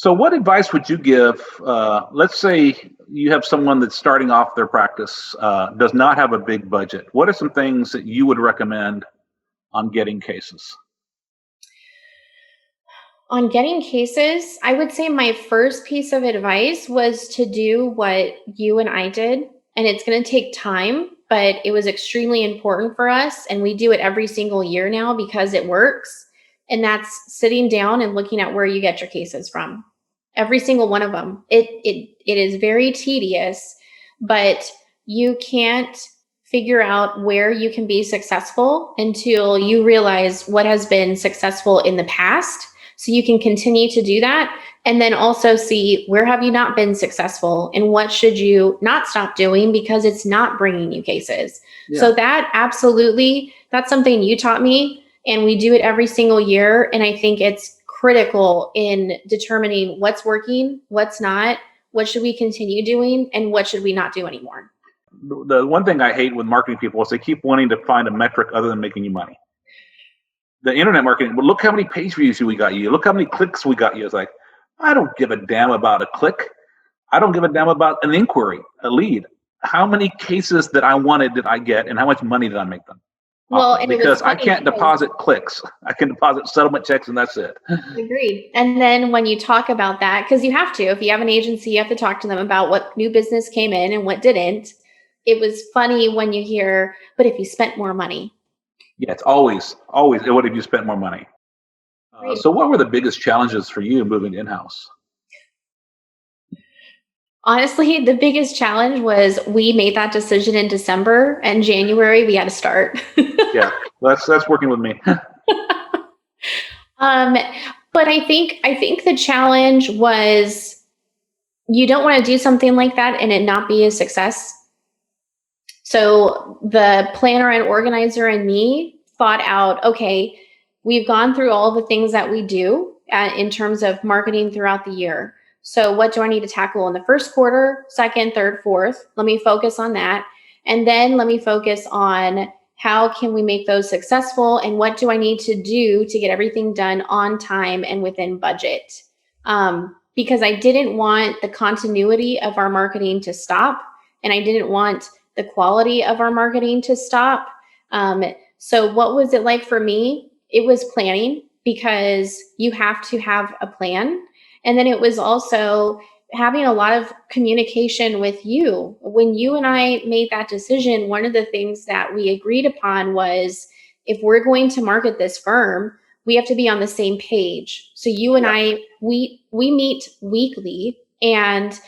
So what advice would you give? Let's say you have someone that's starting off their practice, does not have a big budget. What are some things that you would recommend on getting cases? On getting cases, I would say my first piece of advice was to do what you and I did. And it's going to take time, but it was extremely important for us. And we do it every single year now because it works. And that's sitting down and looking at where you get your cases from. Every single one of them. It is very tedious, but you can't figure out where you can be successful until you realize what has been successful in the past, so you can continue to do that, and then also see where have you not been successful and what should you not stop doing because it's not bringing you cases. Yeah. So that absolutely, that's something you taught me, and we do it every single year. And I think it's critical in determining what's working, what's not, what should we continue doing, and what should we not do anymore. The one thing I hate with marketing people is they keep wanting to find a metric other than making you money. The internet marketing, well, look how many page views we got you. Look how many clicks we got you. It's like, I don't give a damn about a click. I don't give a damn about an inquiry, a lead. How many cases that I wanted did I get, and how much money did I make them? Well, and because I can't deposit clicks. I can deposit settlement checks, and that's it. Agreed. And then when you talk about that, because you have to, if you have an agency, you have to talk to them about what new business came in and what didn't. It was funny when you hear, but if you spent more money. Yeah, it's always, what if you spent more money? So what were the biggest challenges for you moving in-house? Honestly, the biggest challenge was we made that decision in December, and January we had to start. Yeah, that's working with me. But I think the challenge was you don't want to do something like that and it not be a success. So the planner and organizer and me thought out, okay, we've gone through all the things that we do in terms of marketing throughout the year. So what do I need to tackle in the first quarter, second, third, fourth? Let me focus on that. And then let me focus on how can we make those successful, and what do I need to do to get everything done on time and within budget? Because I didn't want the continuity of our marketing to stop, and I didn't want the quality of our marketing to stop. So what was it like for me? It was planning, because you have to have a plan. And then it was also having a lot of communication with you. When you and I made that decision, one of the things that we agreed upon was, if we're going to market this firm, we have to be on the same page. So you and I, we meet weekly. And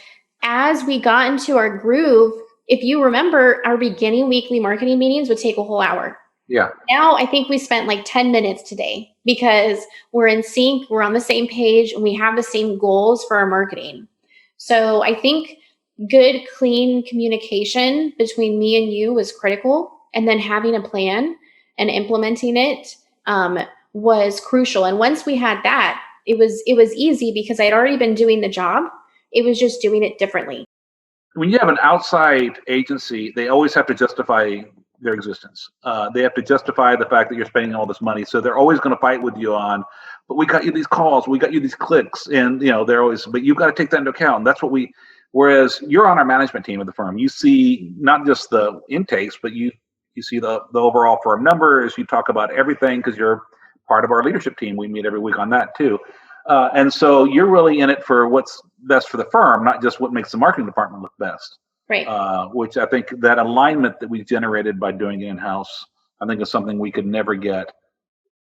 as we got into our groove, if you remember, our beginning weekly marketing meetings would take a whole hour. Yeah. Now I think we spent like 10 minutes today, because we're in sync, we're on the same page, and we have the same goals for our marketing. So I think good, clean communication between me and you was critical. And then having a plan and implementing it was crucial. And once we had that, it was easy, because I'd already been doing the job. It was just doing it differently. When you have an outside agency, they always have to justify their existence. They have to justify the fact that you're spending all this money. So they're always going to fight with you on, but we got you these calls, we got you these clicks, and they're always, but you've got to take that into account. And that's what whereas you're on our management team of the firm, you see not just the intakes, but you see the overall firm numbers. You talk about everything because you're part of our leadership team. We meet every week on that too. And so you're really in it for what's best for the firm, not just what makes the marketing department look best. Right. Which I think that alignment that we generated by doing it in-house, I think is something we could never get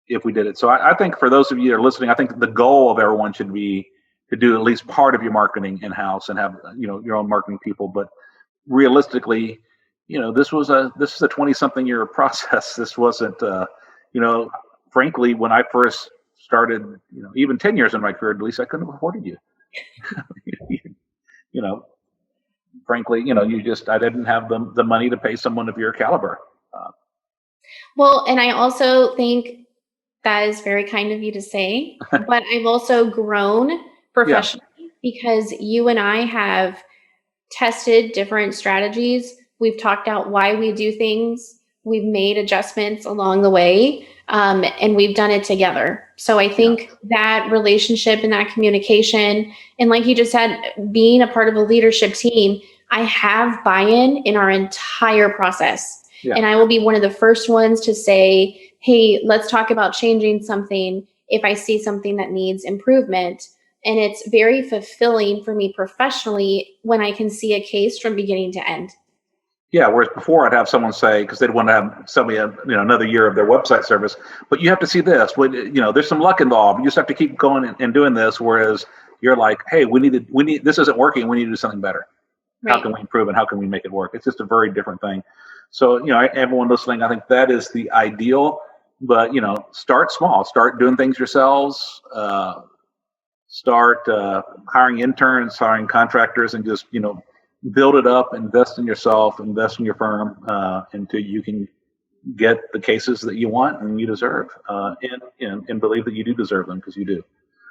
if we did it. So I think for those of you that are listening, I think the goal of everyone should be to do at least part of your marketing in-house and have your own marketing people. But realistically, this is a 20-something year process. This wasn't, frankly, when I first started, even 10 years in my career, at least I couldn't have afforded you. Frankly, I didn't have the money to pay someone of your caliber. Well, and I also think that is very kind of you to say, but I've also grown professionally because you and I have tested different strategies. We've talked out why we do things. We've made adjustments along the way. and we've done it together. So I Yeah. think that relationship and that communication, and like you just said, being a part of a leadership team, I have buy-in in our entire process. Yeah. And I will be one of the first ones to say, hey, let's talk about changing something if I see something that needs improvement. And it's very fulfilling for me professionally when I can see a case from beginning to end. Yeah, whereas before I'd have someone say, because they'd want to have somebody, another year of their website service, but you have to see this. There's some luck involved. You just have to keep going and doing this. Whereas you're like, hey, this isn't working. We need to do something better. How Right. can we improve and how can we make it work? It's just a very different thing. So, everyone listening, I think that is the ideal. But start small. Start doing things yourselves. Start hiring interns, hiring contractors, and just build it up. Invest in yourself, invest in your firm until you can get the cases that you want and you deserve, and believe that you do deserve them, because you do.